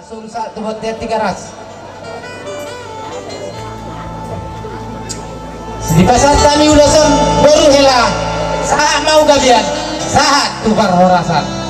Sulsa tubuh tiga ras. Di pasar kami ulasan baru hela. Saat mau gabian, saat tukar horasan.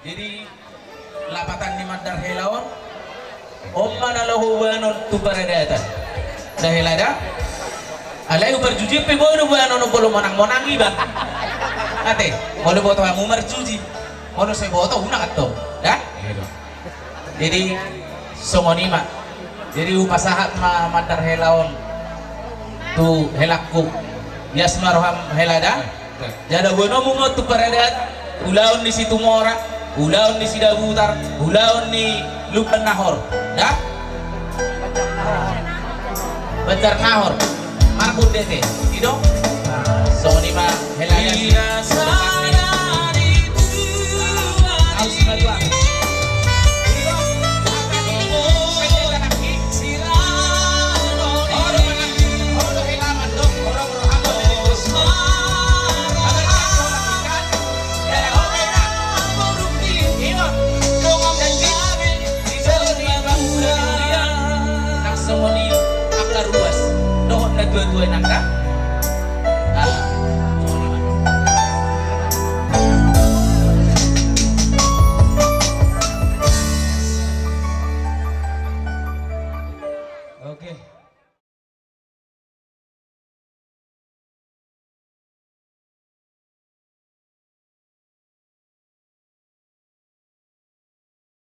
Jadi lapatan ni madar helaon omma nalahu wanon tu paradatan dah helada alai berjuji pe bono wanon bolo monang iba ate bolo boto kamu merjuji bolo se boto una atto dah jadi somonima jadi upasahat madar helaon tu helakku yasmaroham helada jada bono mungot tu paradat ulaon di situ mora ulaon ni Sidabutar, ulaon ni Luban Nahor, dah? Banjar Nahor, Markun Dete, gitu? So ni mah helanya dua-dua nangka